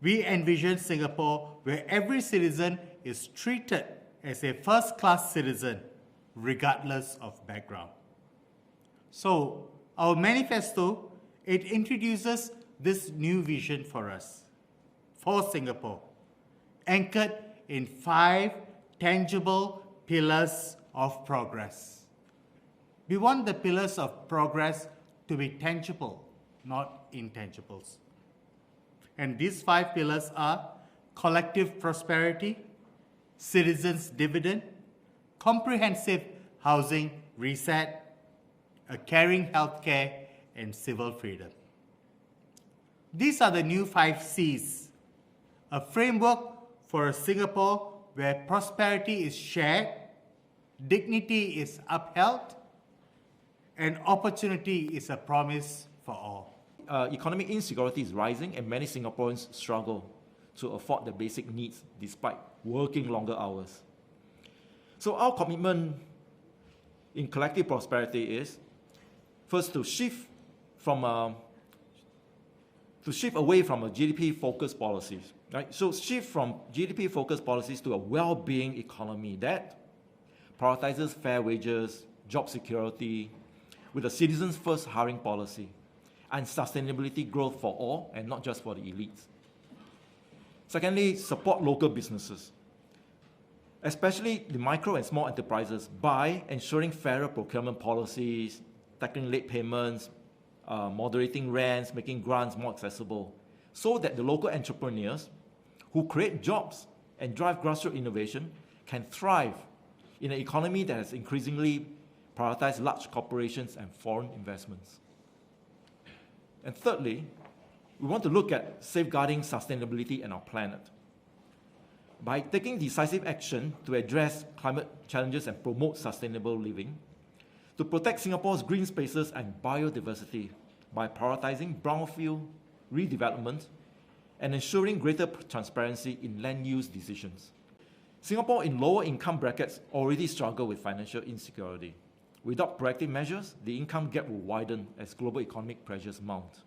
We envision Singapore where every citizen is treated as a first-class citizen, regardless of background. So, our manifesto, it introduces this new vision for us, for Singapore, anchored in 5 tangible pillars of progress. We want the pillars of progress to be tangible, not intangibles. And these 5 pillars are collective prosperity, citizens' dividend, comprehensive housing reset, a caring healthcare, and civil freedom. These are the new 5 C's, a framework for a Singapore where prosperity is shared, dignity is upheld, and opportunity is a promise for all. Economic insecurity is rising and many Singaporeans struggle to afford the basic needs despite working longer hours. So our commitment in collective prosperity is first to shift away from a GDP-focused policies, right? So shift from GDP-focused policies to a well-being economy that prioritizes fair wages, job security, with a citizens-first hiring policy, and sustainability growth for all and not just for the elites. Secondly, support local businesses, especially the micro and small enterprises, by ensuring fairer procurement policies, tackling late payments, moderating rents, making grants more accessible, so that the local entrepreneurs who create jobs and drive grassroots innovation can thrive in an economy that has increasingly prioritized large corporations and foreign investments. And thirdly, we want to look at safeguarding sustainability and our planet. By taking decisive action to address climate challenges and promote sustainable living, to protect Singapore's green spaces and biodiversity by prioritizing brownfield redevelopment and ensuring greater transparency in land use decisions. Singapore in lower income brackets already struggle with financial insecurity. Without proactive measures, the income gap will widen as global economic pressures mount.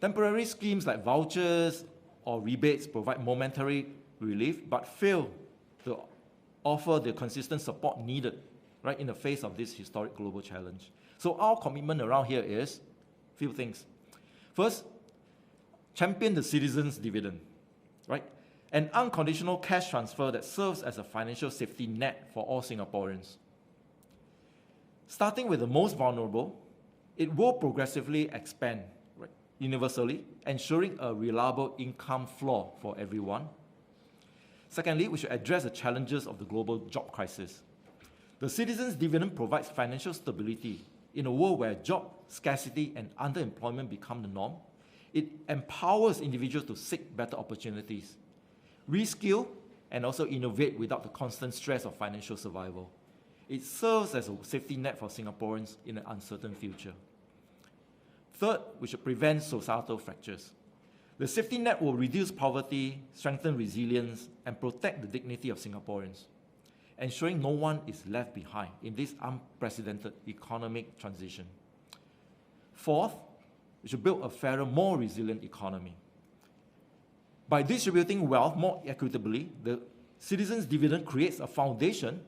Temporary schemes like vouchers or rebates provide momentary relief, but fail to offer the consistent support needed, right, in the face of this historic global challenge. So our commitment around here is a few things. First, champion the citizens' dividend, right? An unconditional cash transfer that serves as a financial safety net for all Singaporeans. Starting with the most vulnerable, it will progressively expand, right, universally, ensuring a reliable income floor for everyone. Secondly, we should address the challenges of the global job crisis. The citizens' dividend provides financial stability in a world where job scarcity and underemployment become the norm. It empowers individuals to seek better opportunities, reskill, and also innovate without the constant stress of financial survival. It serves as a safety net for Singaporeans in an uncertain future. Third, we should prevent societal fractures. The safety net will reduce poverty, strengthen resilience, and protect the dignity of Singaporeans, ensuring no one is left behind in this unprecedented economic transition. Fourth, we should build a fairer, more resilient economy. By distributing wealth more equitably, the citizens' dividend creates a foundation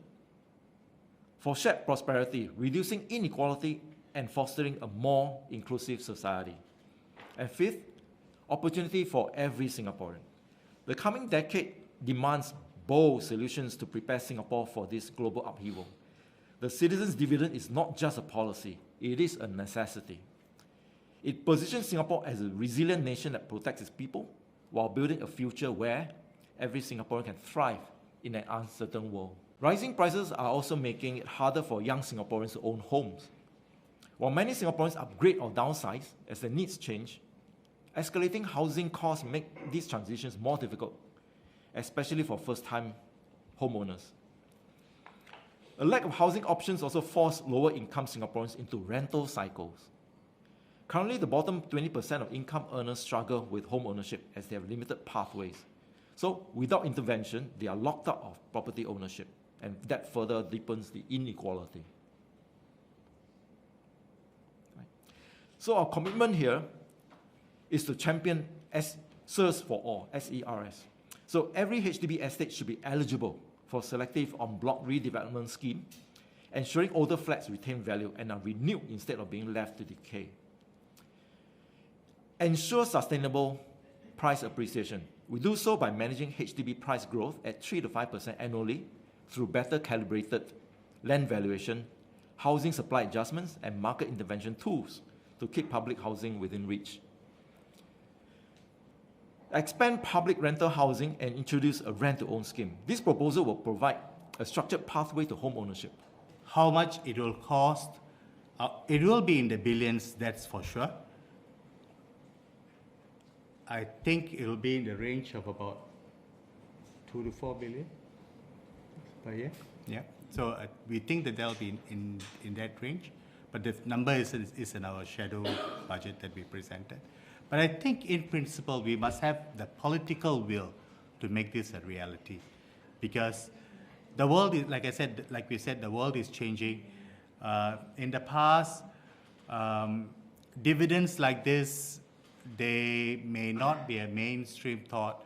for shared prosperity, reducing inequality and fostering a more inclusive society. And fifth, opportunity for every Singaporean. The coming decade demands bold solutions to prepare Singapore for this global upheaval. The citizens' dividend is not just a policy, it is a necessity. It positions Singapore as a resilient nation that protects its people while building a future where every Singaporean can thrive in an uncertain world. Rising prices are also making it harder for young Singaporeans to own homes. While many Singaporeans upgrade or downsize as their needs change, escalating housing costs make these transitions more difficult, especially for first-time homeowners. A lack of housing options also force lower-income Singaporeans into rental cycles. Currently, the bottom 20% of income earners struggle with home ownership as they have limited pathways. So, without intervention, they are locked out of property ownership, and that further deepens the inequality. So our commitment here is to champion SERS for all, SERS. So every HDB estate should be eligible for selective en bloc redevelopment scheme, ensuring older flats retain value and are renewed instead of being left to decay. Ensure sustainable price appreciation. We do so by managing HDB price growth at 3 to 5% annually through better calibrated land valuation, housing supply adjustments, and market intervention tools to keep public housing within reach. Expand public rental housing and introduce a rent-to-own scheme. This proposal will provide a structured pathway to home ownership. How much it will cost? It will be in the billions, that's for sure. I think it will be in the range of about 2 to 4 billion per year. Yeah. So we think that will be in that range, but the number is in our shadow budget that we presented. But I think in principle we must have the political will to make this a reality, because the world is, like we said, the world is changing. In the past, dividends like this, they may not be a mainstream thought,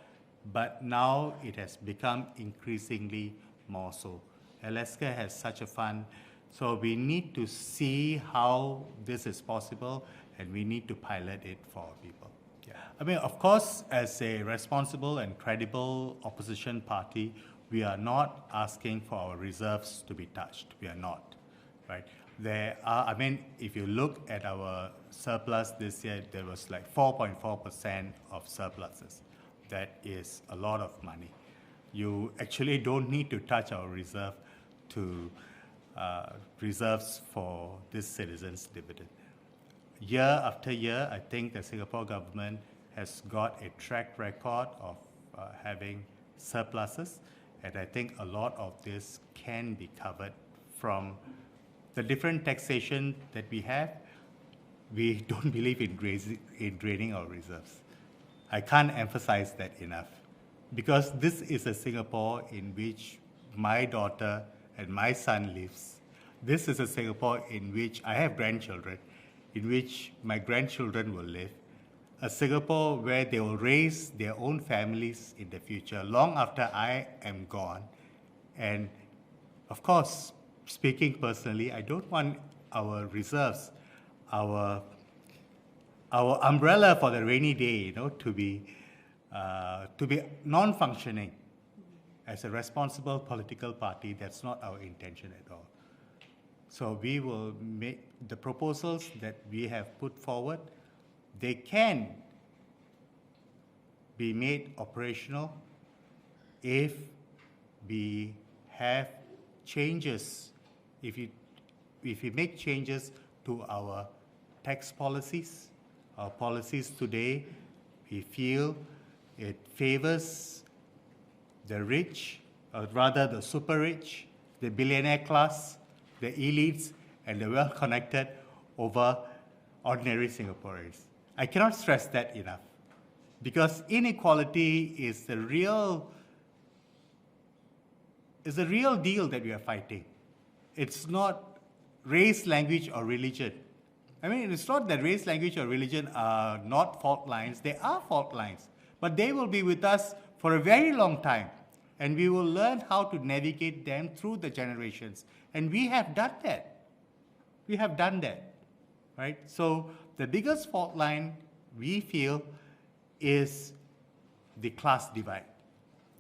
but now it has become increasingly more so. Alaska has such a fund, so we need to see how this is possible, and we need to pilot it for people. Yeah. I mean, of course, as a responsible and credible opposition party, we are not asking for our reserves to be touched. We are not, right? There are, I mean, if you look at our surplus this year, there was like 4.4% of surpluses. That is a lot of money. You actually don't need to touch our reserve to reserves for this citizens' dividend. Year after year, I think the Singapore government has got a track record of having surpluses, and I think a lot of this can be covered from the different taxation that we have. We don't believe in draining our reserves. I can't emphasize that enough, because this is a Singapore in which my daughter and my son lives. This is a Singapore in which I have grandchildren, in which my grandchildren will live. A Singapore where they will raise their own families in the future, long after I am gone. And of course, speaking personally, I don't want our reserves, our umbrella for the rainy day, to be non-functioning. As a responsible political party, that's not our intention at all. So we will make the proposals that we have put forward. They can be made operational if we have changes, if we make changes to our tax policies. Our policies today, we feel it favors the rich, or rather the super rich, the billionaire class, the elites, and the well-connected over ordinary Singaporeans. I cannot stress that enough, because inequality is the real deal that we are fighting. It's not race, language, or religion. I mean, it's not that race, language, or religion are not fault lines. They are fault lines, but they will be with us for a very long time, and we will learn how to navigate them through the generations. And we have done that. We have done that, right? So the biggest fault line we feel is the class divide.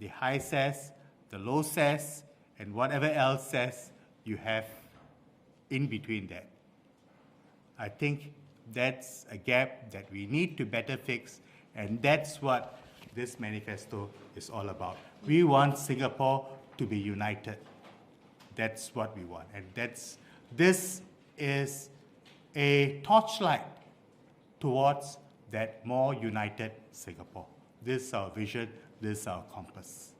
The high says, the low says, and whatever else says you have in between that. I think that's a gap that we need to better fix, and that's what this manifesto is all about. We want Singapore to be united. That's what we want, and this is a torchlight towards that more united Singapore. This is our vision, this is our compass.